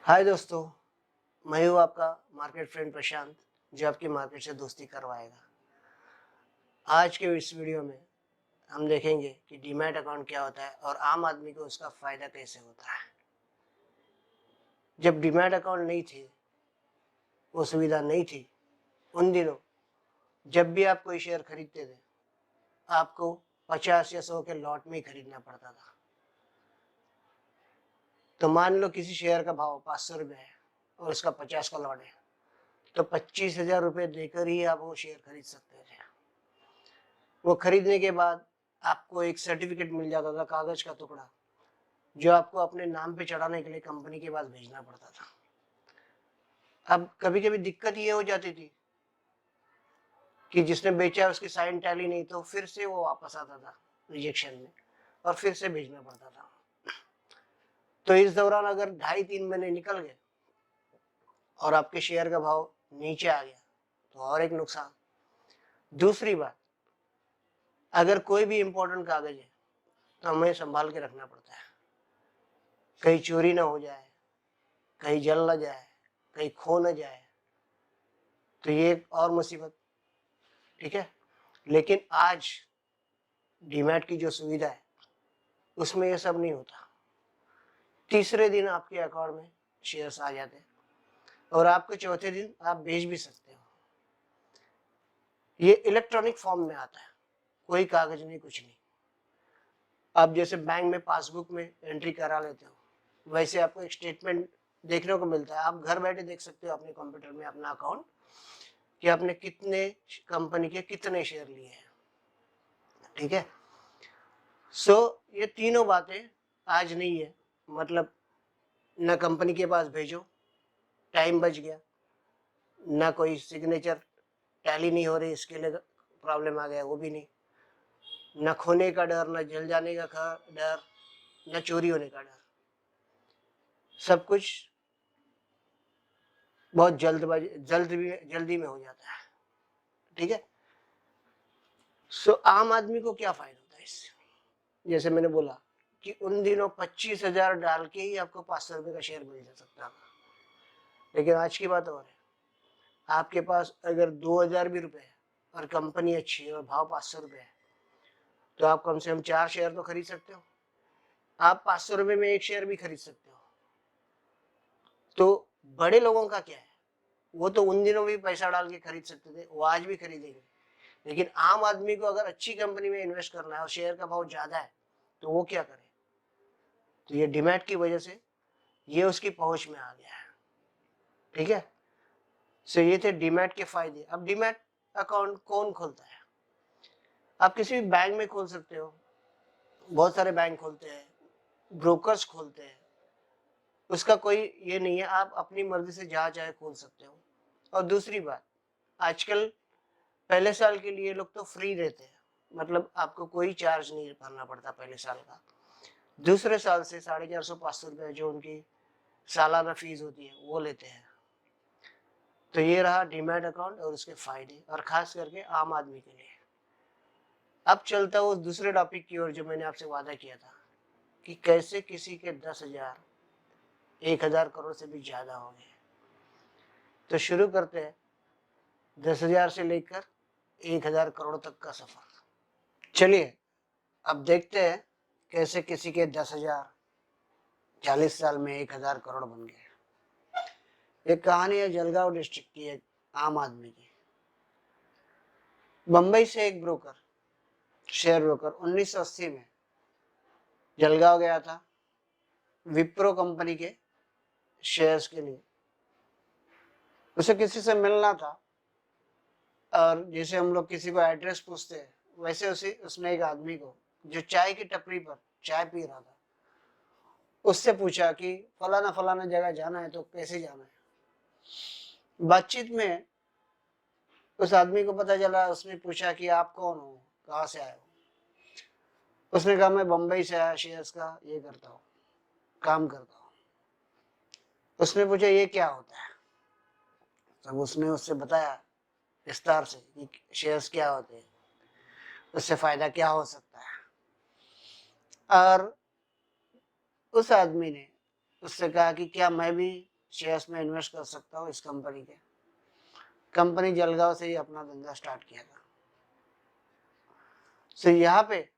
हाय दोस्तों, मैं हूँ आपका मार्केट फ्रेंड प्रशांत, जो आपकी मार्केट से दोस्ती करवाएगा। आज के इस वीडियो में हम देखेंगे कि डीमैट अकाउंट क्या होता है और आम आदमी को उसका फ़ायदा कैसे होता है। जब डीमैट अकाउंट नहीं थे, वो सुविधा नहीं थी, उन दिनों जब भी आप कोई शेयर खरीदते थे, आपको 50 या 100 के लॉट में ही खरीदना पड़ता था। तो मान लो किसी शेयर का भाव 500 रुपये है और उसका 50 का लॉट है, तो 25,000 रुपये देकर ही आप वो शेयर खरीद सकते थे। वो खरीदने के बाद आपको एक सर्टिफिकेट मिल जाता था, कागज का टुकड़ा, जो आपको अपने नाम पे चढ़ाने के लिए कंपनी के पास भेजना पड़ता था। अब कभी कभी दिक्कत ये हो जाती थी कि जिसने बेचा उसकी साइन टैली नहीं, तो फिर से वो वापस आता था रिजेक्शन में और फिर से भेजना पड़ता था। तो इस दौरान अगर 2.5-3 महीने निकल गए और आपके शेयर का भाव नीचे आ गया, तो और एक नुकसान। दूसरी बात, अगर कोई भी इंपॉर्टेंट कागज है तो हमें संभाल के रखना पड़ता है, कहीं चोरी ना हो जाए, कहीं जल ना जाए, कहीं खो न जाए, तो ये एक और मुसीबत। ठीक है, लेकिन आज डीमैट की जो सुविधा है उसमें ये सब नहीं होता। तीसरे दिन आपके अकाउंट में शेयर्स आ जाते हैं और आपके चौथे दिन आप बेच भी सकते हो। ये इलेक्ट्रॉनिक फॉर्म में आता है, कोई कागज नहीं, कुछ नहीं। आप जैसे बैंक में पासबुक में एंट्री करा लेते हो, वैसे आपको एक स्टेटमेंट देखने को मिलता है। आप घर बैठे देख सकते हो अपने कंप्यूटर में अपना अकाउंट, कि आपने कितने कंपनी के कितने शेयर लिए हैं। ठीक है, सो ये तीनों बातें आज नहीं है। मतलब न कंपनी के पास भेजो, टाइम बच गया, ना कोई सिग्नेचर टैली नहीं हो रही, इसके लिए प्रॉब्लम आ गया, वो भी नहीं। न खोने का डर, न जल जाने का डर, न चोरी होने का डर। सब कुछ बहुत जल्दी में हो जाता है। ठीक है, सो आम आदमी को क्या फायदा होता है इससे? जैसे मैंने बोला कि उन दिनों 25,000 डाल के ही आपको 500 रुपये का शेयर मिल जा सकता था, लेकिन आज की बात और है। आपके पास अगर 2,000 भी रुपए है और कंपनी अच्छी है और भाव 500 रुपये है, तो आप कम से कम 4 शेयर तो खरीद सकते हो। आप 500 रुपये में एक शेयर भी खरीद सकते हो। तो बड़े लोगों का क्या है, वो तो उन दिनों भी पैसा डाल के खरीद सकते थे, वो आज भी खरीदेंगे। लेकिन आम आदमी को अगर अच्छी कंपनी में इन्वेस्ट करना है और शेयर का भाव ज्यादा है, तो वो क्या करे? तो ये डीमैट की वजह से ये उसकी पहुंच में आ गया है। ठीक है, सो ये थे डीमैट के फायदे। अब डीमैट अकाउंट कौन खोलता है? आप किसी भी बैंक में खोल सकते हो, बहुत सारे बैंक खोलते हैं, ब्रोकर्स खोलते हैं, उसका कोई ये नहीं है, आप अपनी मर्जी से जहाँ चाहे खोल सकते हो। और दूसरी बात, आजकल पहले साल के लिए लोग तो फ्री रहते हैं, मतलब आपको कोई चार्ज नहीं भरना पड़ता पहले साल का। दूसरे साल से 450-500 रुपये जो उनकी सालाना फीस होती है वो लेते हैं। तो ये रहा डीमैट अकाउंट और उसके फायदे, और खास करके आम आदमी के लिए। अब चलता हूँ उस दूसरे टॉपिक की ओर जो मैंने आपसे वादा किया था, कि कैसे किसी के 10,000 1,000 करोड़ से भी ज्यादा हो गए। तो शुरू करते हैं 10,000 से लेकर 1,000 करोड़ तक का सफर। चलिए अब देखते हैं कैसे किसी के 10,000 40 साल में 1,000 करोड़ बन गए। एक कहानी है जलगांव डिस्ट्रिक्ट की, एक आम आदमी की। बंबई से एक ब्रोकर, शेयर ब्रोकर, 1980 में जलगांव गया था विप्रो कंपनी के शेयर्स के लिए। उसे किसी से मिलना था, और जैसे हम लोग किसी को एड्रेस पूछते हैं, वैसे उसने एक आदमी को जो चाय की टपरी पर चाय पी रहा था, उससे पूछा कि फलाना फलाना जगह जाना है, तो कैसे जाना है। बातचीत में उस आदमी को पता चला, उसने पूछा कि आप कौन हो, कहाँ से आए हो। उसने कहा मैं बम्बई से आया, शेयर्स का ये करता हूँ, काम करता हूँ। उसने पूछा ये क्या होता है, तब उसने उससे बताया विस्तार से कि शेयर्स क्या होते हैं, उससे फायदा क्या हो सकता है। और उस आदमी ने उससे कहा कि क्या मैं भी शेयर्स में इन्वेस्ट कर सकता हूँ इस कंपनी के। कंपनी जलगांव से ही अपना धंधा स्टार्ट किया था। सो यहाँ पे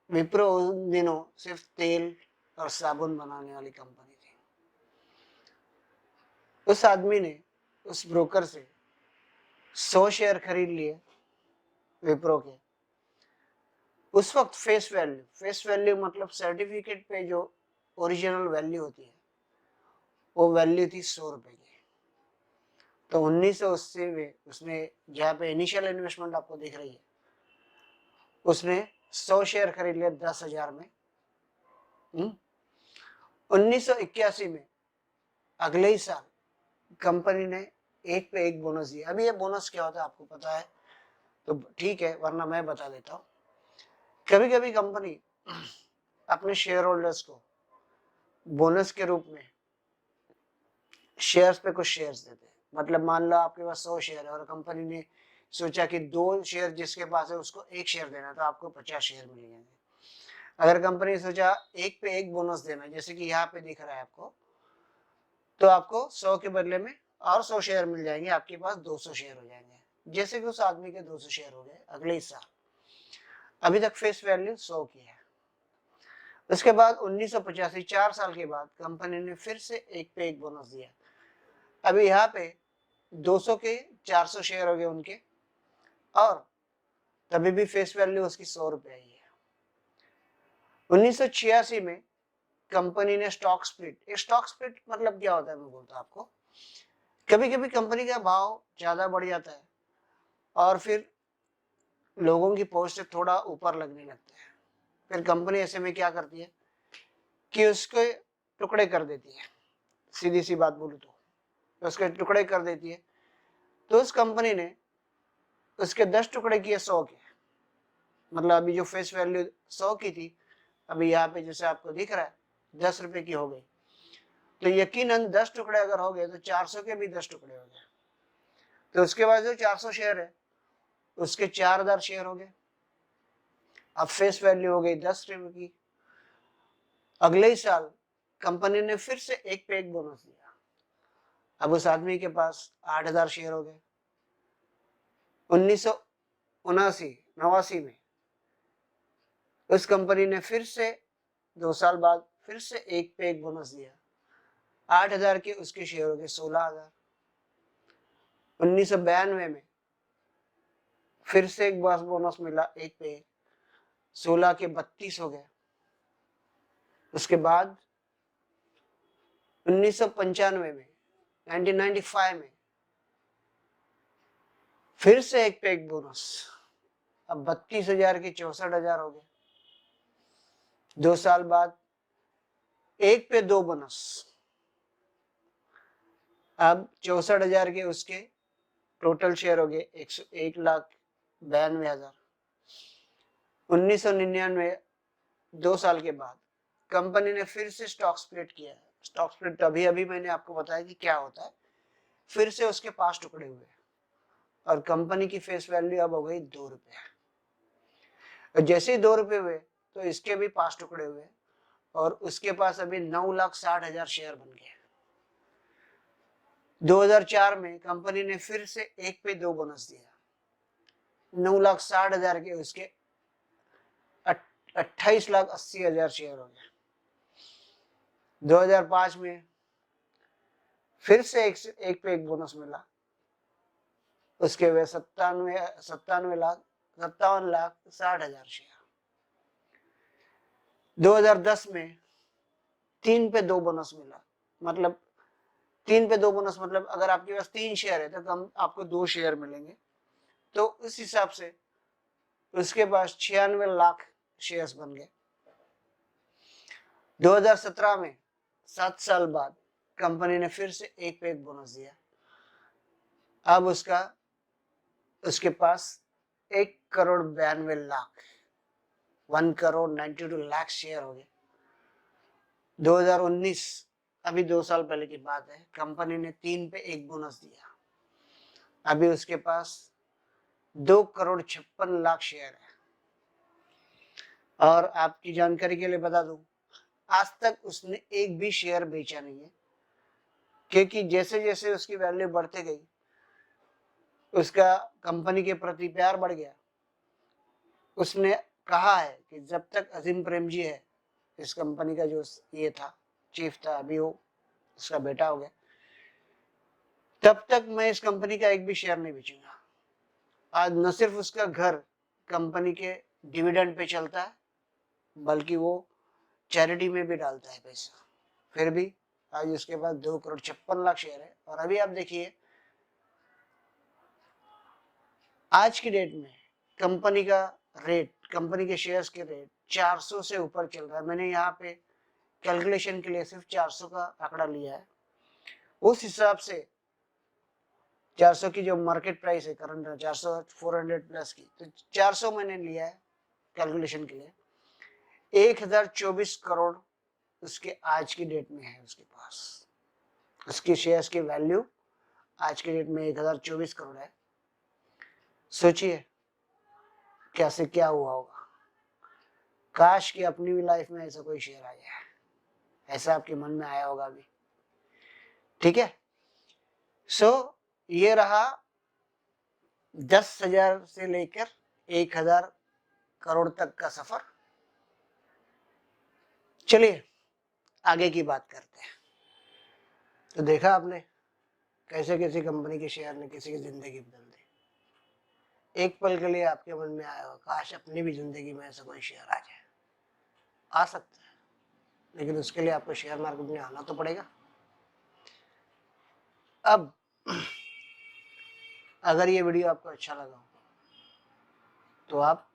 विप्रो उन दिनों सिर्फ तेल और साबुन बनाने वाली कंपनी थी। उस आदमी ने उस ब्रोकर से 100 शेयर खरीद लिए विप्रो के। उस वक्त फेस वैल्यू मतलब सर्टिफिकेट पे जो ओरिजिनल वैल्यू होती है वो वैल्यू थी 100 रुपए की। तो 1980 में उसने, जहाँ पे इनिशियल इन्वेस्टमेंट आपको दिख रही है, उसने 100 शेयर खरीद लिया 10,000 में। 1981 में अगले ही साल कंपनी ने एक पे एक बोनस दिया। अभी ये बोनस क्या होता है आपको पता है तो ठीक है, वरना मैं बता देता हूँ। कभी कभी कंपनी अपने शेयर होल्डर्स को बोनस के रूप में शेयर्स पे कुछ शेयर्स देते हैं। मतलब मान लो आपके पास 100 शेयर है और कंपनी ने सोचा कि 2 शेयर जिसके पास है उसको 1 शेयर देना, तो आपको 50 शेयर मिल जाएंगे। अगर कंपनी ने सोचा एक पे एक बोनस देना, जैसे कि यहाँ पे दिख रहा है आपको, तो आपको 100 के बदले में और 100 शेयर मिल जाएंगे, आपके पास 200 शेयर हो जाएंगे। जैसे कि उस आदमी के 200 शेयर हो गए अगले ही साल। अभी तक फेस वैल्यू 100 की है। उसके बाद 1985, 4 साल के बाद कंपनी ने फिर से एक पे एक बोनस दिया। अभी यहाँ पे 200 के 400 शेयर हो गए उनके, और तभी भी फेस वैल्यू उसकी 100 रुपए आई है। 1986 में कंपनी ने स्टॉक स्प्लिट मतलब क्या होता है मैं बोलता हूँ आपको। कभी कभी कंपनी का भाव ज्यादा बढ़ जाता है और फिर लोगों की पहुंच से थोड़ा ऊपर लगने लगता है। फिर कंपनी ऐसे में क्या करती है कि उसके टुकड़े कर देती है। सीधी सी बात बोलूं तो उसके टुकड़े कर देती है। तो उस कंपनी ने उसके 10 टुकड़े किए 100 के। मतलब अभी जो फेस वैल्यू 100 की थी, अभी यहाँ पे जैसे आपको दिख रहा है 10 रुपए की हो गई। तो यकीनन 10 टुकड़े अगर हो गए तो 400 के भी 10 टुकड़े हो गए। तो उसके बाद जो 400 शेयर है उसके 4,000 शेयर हो गए। अब फेस वैल्यू हो गई 10 रुपए की। अगले ही साल कंपनी ने फिर से एक पे एक बोनस दिया। अब उस आदमी के पास 8,000 शेयर हो गए। 1989 में उस कंपनी ने फिर से 2 साल बाद फिर से एक पे एक बोनस दिया। 8,000 के उसके शेयर हो गए 16,000। 1992 में फिर से एक बार बोनस मिला एक पे एक, 16 के 32 हो गए। उसके बाद 1995 में 1995 में फिर से एक पे एक बोनस। अब 32,000 के 64,000 हो गए। 2 साल बाद एक पे दो बोनस। अब 64,000 के उसके टोटल शेयर हो गए 1,92,000। 1999 2 साल के बाद कंपनी ने फिर से स्टॉक स्प्लिट किया है। स्टॉक स्प्लिट अभी अभी मैंने आपको बताया कि क्या होता है। फिर से उसके 5 टुकड़े हुए और कंपनी की फेस वैल्यू अब हो गई 2 रुपए। जैसे ही 2 रुपए हुए तो इसके भी 5 टुकड़े हुए और उसके पास अभी 9,60,000 शेयर बन गए। 2004 में कंपनी ने फिर से एक पे दो बोनस दिया। 9,60,000 के उसके 28,80,000 शेयर हो गए। 2005 में फिर से एक पे एक बोनस मिला। उसके वे 57,60,000 शेयर। 2010 में 3 पे 2 बोनस मिला। मतलब 3 पे 2 बोनस मतलब अगर आपके पास 3 शेयर है तो कम आपको 2 शेयर मिलेंगे। तो उस हिसाब से उसके पास 96 लाख शेयर्स बन गए। 2017 में 7 साल बाद कंपनी ने फिर से एक पे एक बोनस दिया। अब उसके पास 1,92,00,000 1,92,00,000 शेयर हो गए। 2019 अभी 2 साल पहले की बात है, कंपनी ने 3 पे एक बोनस दिया। अभी उसके पास 2,56,00,000 शेयर है। और आपकी जानकारी के लिए बता दूं, आज तक उसने एक भी शेयर बेचा नहीं है। क्योंकि जैसे जैसे उसकी वैल्यू बढ़ती गई, उसका कंपनी के प्रति प्यार बढ़ गया। उसने कहा है कि जब तक अजीम प्रेमजी है, इस कंपनी का जो ये था, चीफ था, अभी वो उसका बेटा हो गया, तब तक मैं इस कंपनी का एक भी शेयर नहीं बेचूंगा। आज न सिर्फ उसका घर कंपनी के डिविडेंड पे चलता है, बल्कि वो चैरिटी में भी डालता है पैसा। फिर भी आज उसके पास 2,56,00,000 शेयर है। और अभी आप देखिए, आज की डेट में कंपनी का रेट, कंपनी के शेयर्स के रेट 400 से ऊपर चल रहा है। मैंने यहाँ पे कैलकुलेशन के लिए सिर्फ 400 का आंकड़ा लिया है। उस हिसाब से 400 की जो मार्केट प्राइस है करंट, 400 400 प्लस की, तो 400 मैंने लिया है कैलकुलेशन के लिए। 1024 करोड़ उसके आज की डेट में है उसके पास। उसकी शेयर्स की वैल्यू आज की डेट में 1024 करोड़ है। सोचिए कैसे क्या हुआ होगा। काश कि अपनी भी लाइफ में ऐसा कोई शेयर आ जाए, ऐसा आपके मन में आया होगा भी। ठीक है, सो ये रहा 10,000 से लेकर 1,000 करोड़ तक का सफर। चलिए आगे की बात करते हैं। तो देखा आपने कैसे किसी कंपनी के शेयर ने किसी की जिंदगी बदल दी। एक पल के लिए आपके मन में आया हो, काश अपनी भी जिंदगी में ऐसा कोई शेयर आ जाए। आ सकता है, लेकिन उसके लिए आपको शेयर मार्केट में आना तो पड़ेगा। अब अगर ये वीडियो आपको अच्छा लगा हो तो आप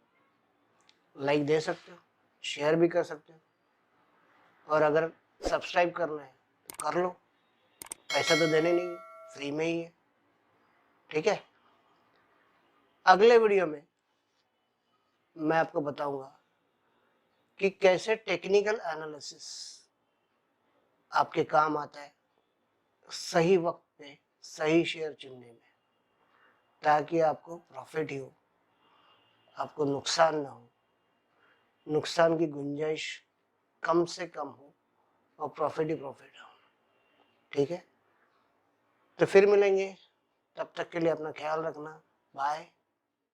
लाइक दे सकते हो, शेयर भी कर सकते हो, और अगर सब्सक्राइब करना है तो कर लो। पैसा तो देने नहीं है, फ्री में ही है। ठीक है, अगले वीडियो में मैं आपको बताऊंगा कि कैसे टेक्निकल एनालिसिस आपके काम आता है सही वक्त पे सही शेयर चुनने में, ताकि आपको प्रॉफिट ही हो, आपको नुकसान ना हो, नुकसान की गुंजाइश कम से कम हो और प्रॉफिट ही प्रॉफिट हो। ठीक है, तो फिर मिलेंगे, तब तक के लिए अपना ख्याल रखना। बाय।